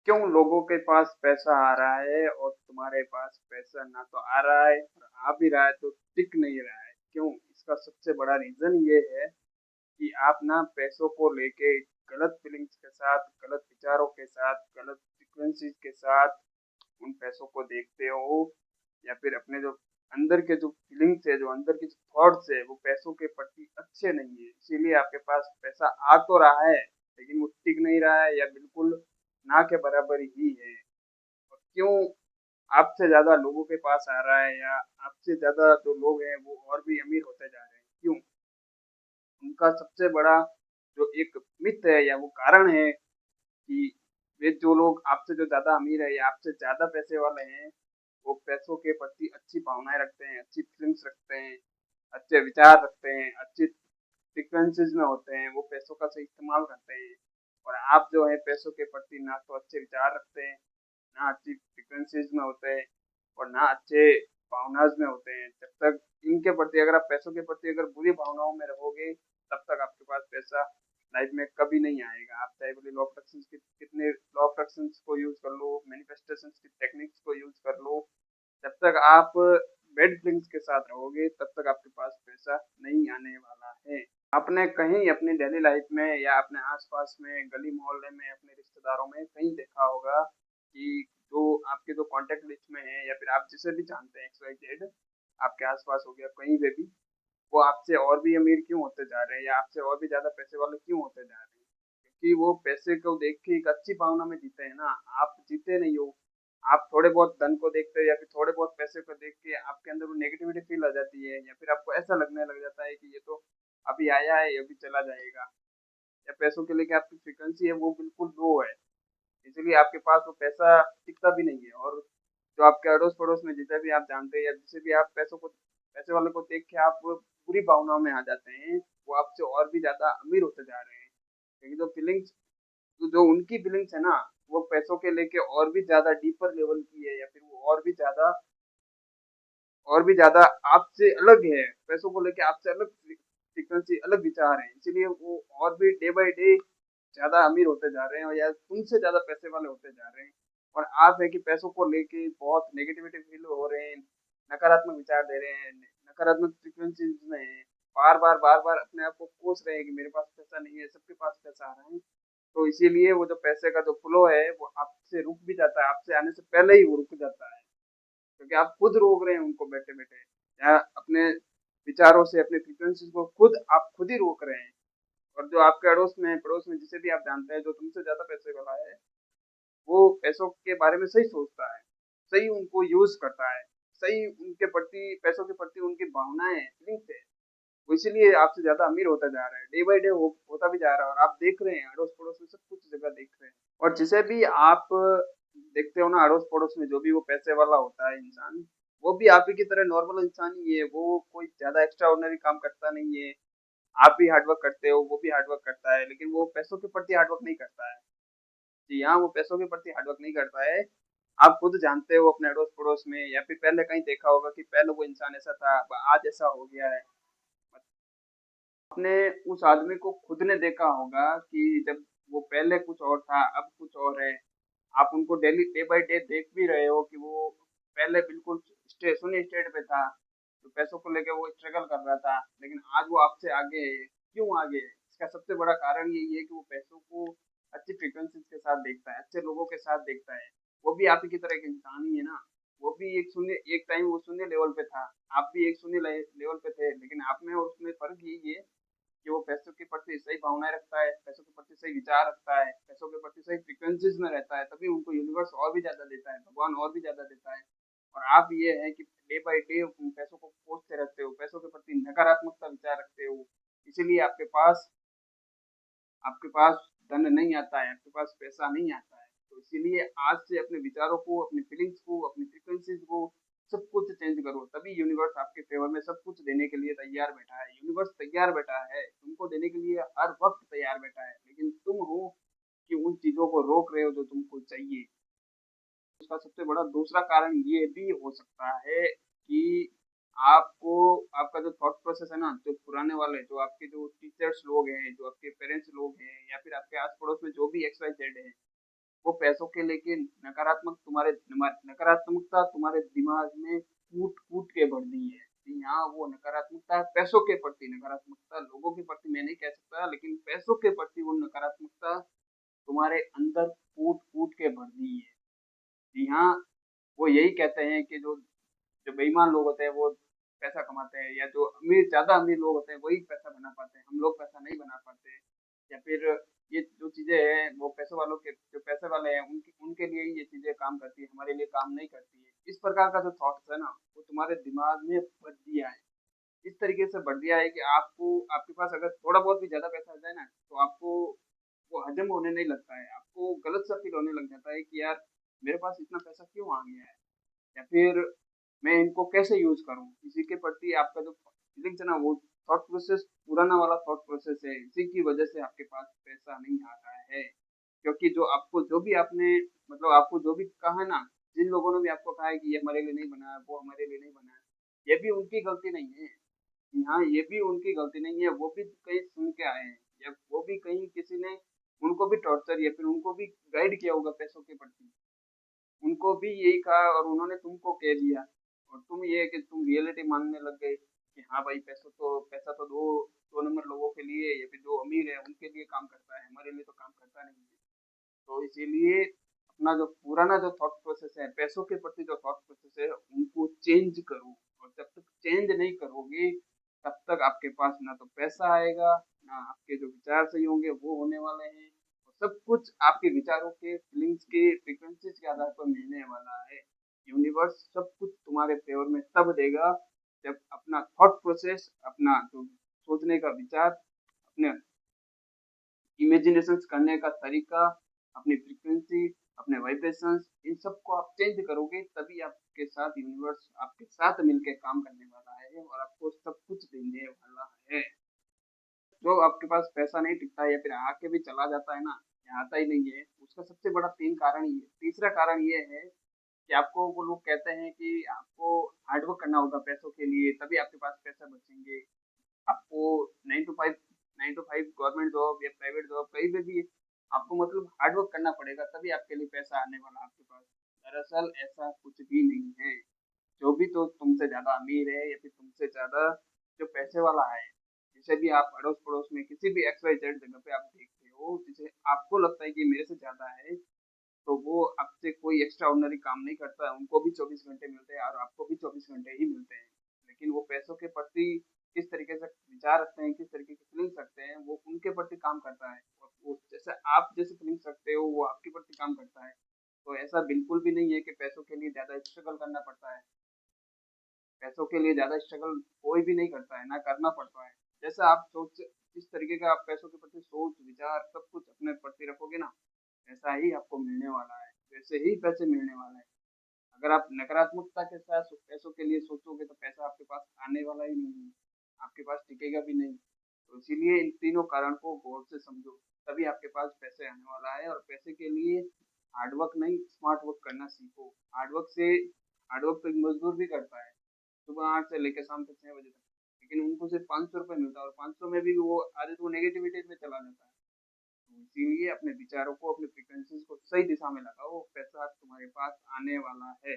क्यों लोगों के पास पैसा आ रहा है और तुम्हारे पास पैसा ना तो आ रहा है और आ भी रहा है तो टिक नहीं रहा है? क्यों? इसका सबसे बड़ा रीजन ये है कि आप ना पैसों को लेके गलत फीलिंग्स के साथ, गलत विचारों के साथ, गलत फ्रीक्वेंसीज के साथ उन पैसों को देखते हो, या फिर अपने जो अंदर के जो फीलिंग्स है, जो अंदर की थॉट्स है, वो पैसों के प्रति अच्छे नहीं है। इसीलिए आपके पास पैसा आ तो रहा है लेकिन वो टिक नहीं रहा है या बिल्कुल ना के बराबर ही है। और क्यों आपसे ज्यादा लोगों के पास आ रहा है, या आपसे ज्यादा जो लोग हैं वो और भी अमीर होते जा रहे हैं? क्यों? उनका सबसे बड़ा जो एक मिथ है या वो कारण है कि वे जो लोग आपसे जो ज़्यादा अमीर है या आपसे ज़्यादा पैसे वाले हैं, वो पैसों के प्रति अच्छी भावनाएँ रखते हैं, अच्छी फीलिंग्स रखते हैं, अच्छे विचार रखते हैं, अच्छी फ्रीक्वेंसीज़ में होते हैं, वो पैसों का सही इस्तेमाल करते हैं। और आप जो है पैसों के प्रति ना तो अच्छे विचार रखते हैं, ना अच्छी फ्रीक्वेंसीज़ में होते हैं और ना अच्छे भावनाज़ में होते हैं। जब तक इनके प्रति, अगर आप पैसों के प्रति अगर बुरी भावनाओं में रहोगे, तब तक आपके पास पैसा लाइफ में कभी नहीं आएगा। आप चाहे बोले लॉ ऑफ अट्रैक्शन के कितने लॉ ऑफ अट्रैक्शन को यूज कर लो, मैनिफेस्टेशन की टेक्निक्स को यूज कर लो, जब तक आप बैड फीलिंग्स के साथ रहोगे तब तक आपके पास पैसा नहीं आने वाला है। आपने कहीं अपनी डेली लाइफ में या अपने आसपास में, गली मोहल्ले में, अपने रिश्तेदारों में कहीं देखा होगा कि जो आपके जो कॉन्टेक्ट लिस्ट में है या फिर आप जिसे भी जानते हैं, एक्स वाई जेड, आपके आसपास हो गया कहीं पे भी, वो आपसे और भी अमीर क्यों होते जा रहे हैं या आपसे और भी ज़्यादा पैसे वाले क्यों होते जा रहे हैं? क्योंकि वो पैसे को देख के एक अच्छी भावना में जीते हैं ना, आप जीते नहीं हो। आप थोड़े बहुत धन को देखते हो या फिर थोड़े बहुत पैसे को देख के आपके अंदर वो नेगेटिविटी फील आ जाती है, या फिर आपको ऐसा लगने लग जाता है कि ये तो अभी आया है, ये अभी चला जाएगा। या पैसों के लेके आपकी फ्रीक्वेंसी है वो बिल्कुल लो है, इसलिए आपके पास वो पैसा टिकता भी नहीं है। और जो आपके अड़ोस पड़ोस में जिसे भी आप जानते हैं या जिसे भी आप पैसे वाले को देख के आप बुरी भावनाओं में आ जाते हैं, वो आपसे और भी ज्यादा अमीर होते जा रहे हैं। क्योंकि जो फीलिंग्स, जो उनकी फीलिंग्स है ना, वो पैसों के लेके और भी ज्यादा डीपर लेवल की है, या फिर वो और भी ज्यादा आपसे अलग है। पैसों को लेके आपसे अलग फ्रीक्वेंसी, अलग विचार है, इसीलिए वो और भी डे बाय डे ज्यादा अमीर होते जा रहे हैं और या तुमसे ज्यादा पैसे वाले होते जा रहे हैं। और आप है कि पैसों को लेके बहुत नेगेटिविटी फील हो रहे हैं, नकारात्मक विचार दे रहे हैं, नकारात्मक फ्रीक्वेंसीज में हैं, बार बार अपने आप को कोस रहे हैं कि मेरे पास पैसा नहीं है, सबके पास पैसा आ रहा है। तो इसीलिए वो जो पैसे का जो फ्लो है वो आपसे रुक भी जाता है, आपसे आने से पहले ही वो रुक जाता है। क्योंकि आप खुद रोक रहे हैं उनको बैठे बैठे, या अपने विचारों से, अपने फ्रीक्वेंसीज को खुद ही रोक रहे हैं। और जो आपके अड़ोस में, पड़ोस में, जिसे भी आप जानते हैं जो तुमसे ज्यादा पैसे वाला है, वो पैसों के बारे में सही सोचता है, सही उनको यूज करता है, सही उनके प्रति, पैसों के प्रति उनकी भावनाएं, फीलिंग्स है, वो इसीलिए आपसे ज्यादा अमीर होता जा रहा है। डे बाय डे होता भी जा रहा है और आप देख रहे हैं अड़ोस पड़ोस में सब कुछ जगह देख रहे हैं। और जिसे भी आप देखते हो ना अड़ोस पड़ोस में, जो भी वो पैसे वाला होता है इंसान, वो भी आप ही की तरह नॉर्मल इंसान ही है। वो कोई ज्यादा एक्स्ट्रा ऑर्डिनरी काम करता नहीं है। आप भी हार्डवर्क करते हो, वो भी हार्डवर्क करता है, लेकिन वो पैसों के प्रति हार्डवर्क नहीं करता है। जी हाँ, वो पैसों के प्रति हार्डवर्क नहीं करता है। आप खुद जानते हो अपने अड़ोस पड़ोस में, या फिर पहले कहीं देखा होगा कि पहले वो इंसान ऐसा था, अब आज ऐसा हो गया है। आपने उस आदमी को खुद ने देखा होगा कि जब वो पहले कुछ और था, अब कुछ और है। आप उनको डेली डे बाय डे देख भी रहे हो कि वो पहले बिल्कुल शून्य स्टेट पे था, तो पैसों को लेके वो स्ट्रगल कर रहा था, लेकिन आज वो आपसे आगे है। क्यों आगे है? इसका सबसे बड़ा कारण यही है कि वो पैसों को अच्छी फ्रीक्वेंसीज के साथ देखता है, अच्छे लोगों के साथ देखता है। वो भी आप ही की तरह एक इंसान ही है ना। वो भी एक टाइम वो शून्य लेवल पे था, आप भी एक शून्य लेवल पे थे, लेकिन आप में और उसमें फर्क यही है कि वो पैसों के प्रति सही भावनाएं रखता है, पैसों के प्रति सही विचार रखता है, पैसों के प्रति सही फ्रीक्वेंसीज में रहता है, तभी उनको यूनिवर्स और भी ज्यादा देता है, भगवान और भी ज्यादा देता है। और आप ये है कि डे बाय डे उन पैसों को कोसते रहते हो, पैसों के प्रति नकारात्मकता विचार रखते हो, इसीलिए आपके पास धन नहीं आता है, आपके पास पैसा नहीं आता है। तो इसीलिए आज से अपने विचारों को, अपनी फीलिंग्स को, अपनी फ्रीक्वेंसीज को, सब कुछ चेंज करो, तभी यूनिवर्स आपके फेवर में सब कुछ देने के लिए तैयार बैठा है। यूनिवर्स तैयार बैठा है तुमको देने के लिए, हर वक्त तैयार बैठा है, लेकिन तुम हो कि उन चीजों को रोक रहे हो जो तुमको चाहिए। उसका सबसे बड़ा दूसरा कारण ये भी हो सकता है कि आपको, आपका जो थॉट प्रोसेस है ना, जो पुराने वाले, जो आपके जो टीचर्स लोग हैं, जो आपके पेरेंट्स लोग हैं, या फिर आपके आस पड़ोस में जो भी एक्स वाई जेड है, वो पैसों के लेके नकारात्मकता तुम्हारे दिमाग में कूट-कूट के भर दी है। कि यहाँ वो नकारात्मकता है पैसों के प्रति नकारात्मकता लोगों के प्रति मैं नहीं कह सकता, लेकिन पैसों के प्रति वो नकारात्मकता तुम्हारे अंदर कूट-कूट के भर दी है। जी हाँ, वो यही कहते हैं कि जो जो बेईमान लोग होते हैं वो पैसा कमाते हैं, या जो ज़्यादा अमीर लोग होते हैं वही पैसा बना पाते हैं, हम लोग पैसा नहीं बना पाते। या फिर ये जो चीज़ें हैं वो पैसे वालों के जो पैसे वाले हैं उनके उनके लिए ही ये चीज़ें काम करती है, हमारे लिए काम नहीं करती है। इस प्रकार का जो थॉट्स है ना, वो तुम्हारे दिमाग में भर दिया है। इस तरीके से भर दिया है कि आपको आपके पास अगर थोड़ा बहुत भी ज़्यादा पैसा आ जाए ना, तो आपको वो हज़म होने नहीं लगता है। आपको गलत सा फ़ील होने लग जाता है कि यार मेरे पास इतना पैसा क्यों आ गया है? या फिर मैं इनको कैसे यूज़ करूँ? इसी के प्रति आपका जो फीलिंग्स है ना, वो थॉट प्रोसेस पुराना वाला थॉट प्रोसेस है। इसी की वज़ह से आपके पास पैसा नहीं आ रहा है। क्योंकि जो भी आपने मतलब आपको जो भी कहा है ना, जिन लोगों ने भी आपको कहा है कि ये हमारे लिए नहीं बना है, वो हमारे लिए नहीं बना है, ये भी उनकी गलती नहीं है। हाँ, ये भी उनकी गलती नहीं है, वो भी कहीं सुन के आए हैं, या वो भी कहीं किसी ने उनको भी टॉर्चर या फिर उनको भी गाइड किया होगा पैसों के प्रति। उनको भी यही कहा और उन्होंने तुमको कह दिया, और तुम ये है कि तुम रियलिटी मानने लग गए कि हाँ भाई पैसा तो दो नंबर लोगों के लिए या फिर जो अमीर है उनके लिए काम करता है, हमारे लिए तो काम करता नहीं है। तो इसीलिए अपना जो पुराना जो थॉट प्रोसेस है पैसों के प्रति जो थॉट प्रोसेस है उनको चेंज करो। और जब तक चेंज नहीं करोगे तब तक आपके पास ना तो पैसा आएगा, ना आपके जो विचार सही होंगे वो होने वाले हैं। और सब कुछ आपके विचारों के फीलिंग्स के फ्रीक्वेंसीज के आधार पर मिलने वाला है। यूनिवर्स सब कुछ तुम्हारे फेवर में तब देगा जब अपना थॉट प्रोसेस, अपना जो सोचने का विचार, अपने इमेजिनेशंस करने का तरीका, अपनी फ्रीक्वेंसी, अपने वाइब्रेशंस, इन सबको आप चेंज करोगे तभी आपके साथ यूनिवर्स आपके साथ मिलके काम करने वाला है और आपको सब कुछ देने वाला है। जो आपके पास पैसा नहीं टिकता है या फिर आके भी चला जाता है ना, या आता ही नहीं है, उसका सबसे बड़ा 3 कारण ये है। तीसरा कारण ये है कि आपको वो लोग कहते हैं कि आपको हार्ड वर्क करना होगा पैसों के लिए, तभी आपके पास पैसा बचेंगे। आपको 9 टू 5 9 टू 5 गवर्नमेंट जॉब या प्राइवेट जॉब कहीं पे भी आपको मतलब हार्ड वर्क करना पड़ेगा तभी आपके लिए पैसा आने वाला है आपके पास। दरअसल ऐसा कुछ भी नहीं है। जो भी तो तुमसे ज़्यादा अमीर है या फिर तुमसे ज़्यादा जो पैसे वाला है, जिसे भी आप अड़ोस-पड़ोस में किसी भी एक्स वाई जेड जगह पे आप देखते हो, जिसे आपको लगता है कि मेरे से ज़्यादा है, तो वो आपसे कोई एक्स्ट्रा ऑर्डिनरी काम नहीं करता है, उनको भी 24 घंटे मिलते हैं और आपको भी 24 घंटे ही मिलते हैं। लेकिन वो पैसों के प्रति किस तरीके से विचार रखते हैं, किस तरीके की फीलिंग्स रखते हैं, वो उनके प्रति काम करता है। और वो जैसे आप जैसे फीलिंग्स रखते हो, वो आपके प्रति काम करता है। तो ऐसा बिल्कुल भी नहीं है कि पैसों के लिए ज़्यादा स्ट्रगल करना पड़ता है। पैसों के लिए ज़्यादा स्ट्रगल कोई भी नहीं करता है, ना करना पड़ता है। जैसा आप सोच जिस तरीके का आप पैसों के प्रति सोच, विचार सब कुछ अपने प्रति रखोगे ना, वैसा ही आपको मिलने वाला है, वैसे ही पैसे मिलने वाले हैं। अगर आप नकारात्मकता के साथ पैसों के लिए सोचोगे तो पैसा आपके पास आने वाला ही नहीं है, आपके पास टिकेगा भी नहीं। तो इसीलिए इन तीनों कारण को गौर से समझो, तभी आपके पास पैसे आने वाला है। और पैसे के लिए हार्ड वर्क नहीं, स्मार्ट वर्क करना सीखो। हार्ड वर्क तो एक मज़दूर भी करता है, सुबह 8 से लेके शाम तक 6 बजे तक, लेकिन उनको सिर्फ़ ₹500 मिलता है और 500 में भी वो आधे तो नेगेटिविटी में चला जाता है। तो इसीलिए अपने विचारों को, अपने फ्रीक्वेंसीज़ को सही दिशा में लगाओ, पैसा तुम्हारे पास आने वाला है।